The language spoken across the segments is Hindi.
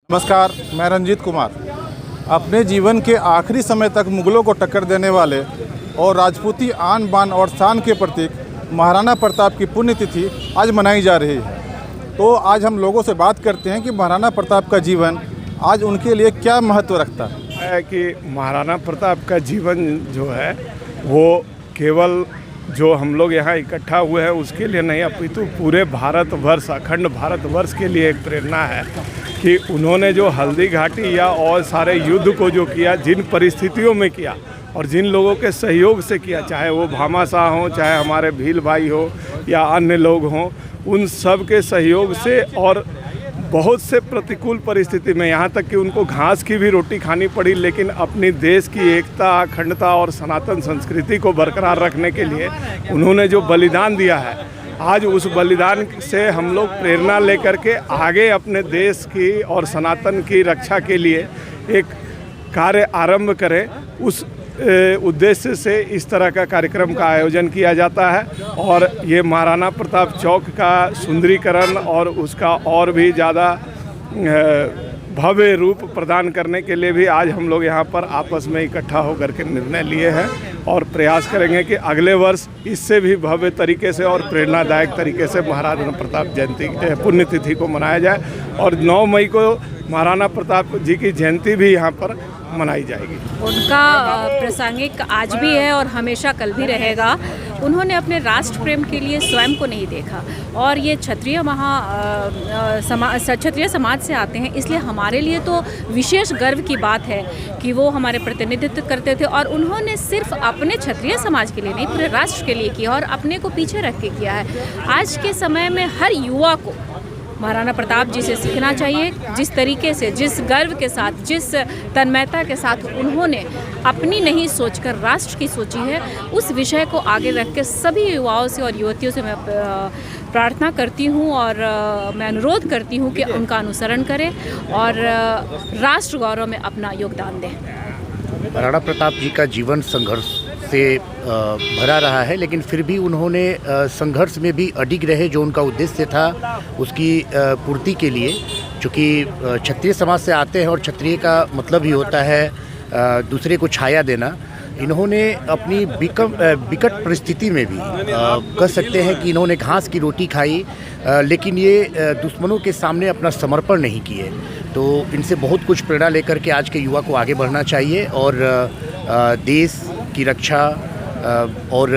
नमस्कार, मैं रंजीत कुमार। अपने जीवन के आखिरी समय तक मुगलों को टक्कर देने वाले और राजपूती आन बान और शान के प्रतीक महाराणा प्रताप की पुण्यतिथि आज मनाई जा रही है। तो आज हम लोगों से बात करते हैं कि महाराणा प्रताप का जीवन आज उनके लिए क्या महत्व रखता है। कि महाराणा प्रताप का जीवन जो है वो केवल जो हम लोग यहाँ इकट्ठा हुए हैं उसके लिए नहीं, अपितु पूरे भारतवर्ष, अखंड भारतवर्ष के लिए एक प्रेरणा है कि उन्होंने जो हल्दी घाटी या और सारे युद्ध को जो किया, जिन परिस्थितियों में किया और जिन लोगों के सहयोग से किया, चाहे वो भामाशाह हों, चाहे हमारे भील भाई हो या अन्य लोग हों, उन सब के सहयोग से और बहुत से प्रतिकूल परिस्थिति में, यहाँ तक कि उनको घास की भी रोटी खानी पड़ी, लेकिन अपनी देश की एकता, अखंडता और सनातन संस्कृति को बरकरार रखने के लिए उन्होंने जो बलिदान दिया है, आज उस बलिदान से हम लोग प्रेरणा लेकर के आगे अपने देश की और सनातन की रक्षा के लिए एक कार्य आरंभ करें। उस उद्देश्य से इस तरह का कार्यक्रम का आयोजन किया जाता है और ये महाराणा प्रताप चौक का सुंदरीकरण और उसका और भी ज़्यादा भव्य रूप प्रदान करने के लिए भी आज हम लोग यहाँ पर आपस में इकट्ठा होकर के निर्णय लिए हैं और प्रयास करेंगे कि अगले वर्ष इससे भी भव्य तरीके से और प्रेरणादायक तरीके से महाराणा प्रताप जयंती पुण्यतिथि को मनाया जाए और 9 मई को महाराणा प्रताप जी की जयंती भी यहाँ पर मनाई जाएगी। उनका प्रासंगिक आज भी है और हमेशा कल भी रहेगा। उन्होंने अपने राष्ट्र प्रेम के लिए स्वयं को नहीं देखा और ये क्षत्रिय समाज से आते हैं, इसलिए हमारे लिए तो विशेष गर्व की बात है कि वो हमारे प्रतिनिधित्व करते थे और उन्होंने सिर्फ अपने क्षत्रिय समाज के लिए नहीं, पूरे राष्ट्र के लिए किया और अपने को पीछे रख के किया है। आज के समय में हर युवा को महाराणा प्रताप जी से सीखना चाहिए। जिस तरीके से, जिस गर्व के साथ, जिस तन्मयता के साथ उन्होंने अपनी नहीं सोचकर राष्ट्र की सोची है, उस विषय को आगे रख के सभी युवाओं से और युवतियों से मैं प्रार्थना करती हूँ और मैं अनुरोध करती हूँ कि उनका अनुसरण करें और राष्ट्र गौरव में अपना योगदान दें। महाराणा प्रताप जी का जीवन संघर्ष से भरा रहा है, लेकिन फिर भी उन्होंने संघर्ष में भी अडिग रहे। जो उनका उद्देश्य था उसकी पूर्ति के लिए, चूँकि क्षत्रिय समाज से आते हैं और क्षत्रिय का मतलब ही होता है दूसरे को छाया देना, इन्होंने अपनी विकट परिस्थिति में भी कह सकते हैं कि इन्होंने घास की रोटी खाई, लेकिन ये दुश्मनों के सामने अपना समर्पण नहीं किए। तो इनसे बहुत कुछ प्रेरणा लेकर के आज के युवा को आगे बढ़ना चाहिए और देश की रक्षा और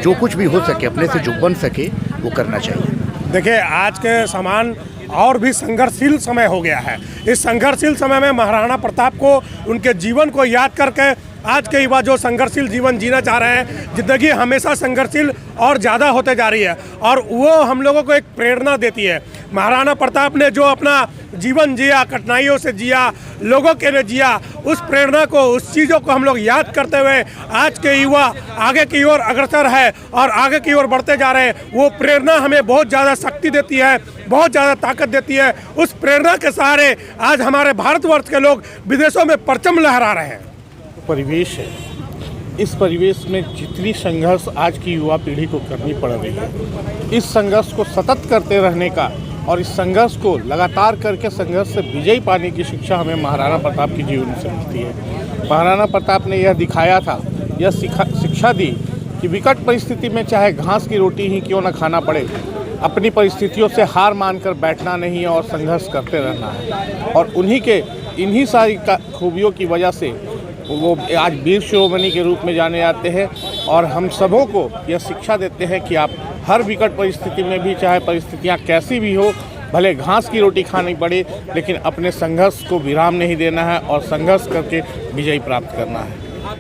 जो कुछ भी हो सके, अपने से जो बन सके वो करना चाहिए। देखिए, आज के समान और भी संघर्षशील समय हो गया है। इस संघर्षशील समय में महाराणा प्रताप को, उनके जीवन को याद करके आज के युवा जो संघर्षशील जीवन जीना चाह रहे हैं, ज़िंदगी हमेशा संघर्षशील और ज़्यादा होते जा रही है और वो हम लोगों को एक प्रेरणा देती है। महाराणा प्रताप ने जो अपना जीवन जिया, कठिनाइयों से जिया, लोगों के लिए जिया, उस प्रेरणा को, उस चीज़ों को हम लोग याद करते हुए आज के युवा आगे की ओर अग्रसर है और आगे की ओर बढ़ते जा रहे हैं। वो प्रेरणा हमें बहुत ज़्यादा शक्ति देती है, बहुत ज़्यादा ताकत देती है। उस प्रेरणा के सहारे आज हमारे भारतवर्ष के लोग विदेशों में परचम लहरा रहे हैं। परिवेश है, इस परिवेश में जितनी संघर्ष आज की युवा पीढ़ी को करनी पड़ रही है, इस संघर्ष को सतत करते रहने का और इस संघर्ष को लगातार करके संघर्ष से विजयी पाने की शिक्षा हमें महाराणा प्रताप के जीवन से मिलती है। महाराणा प्रताप ने यह दिखाया था, यह शिक्षा दी कि विकट परिस्थिति में चाहे घास की रोटी ही क्यों न खाना पड़े, अपनी परिस्थितियों से हार मानकर बैठना नहीं और संघर्ष करते रहना है। और इन्हीं सारी खूबियों की वजह से वो आज वीर शिरोमणि के रूप में जाने जाते हैं और हम सबों को यह शिक्षा देते हैं कि आप हर विकट परिस्थिति में भी, चाहे परिस्थितियां कैसी भी हो, भले घास की रोटी खानी पड़े, लेकिन अपने संघर्ष को विराम नहीं देना है और संघर्ष करके विजय प्राप्त करना है।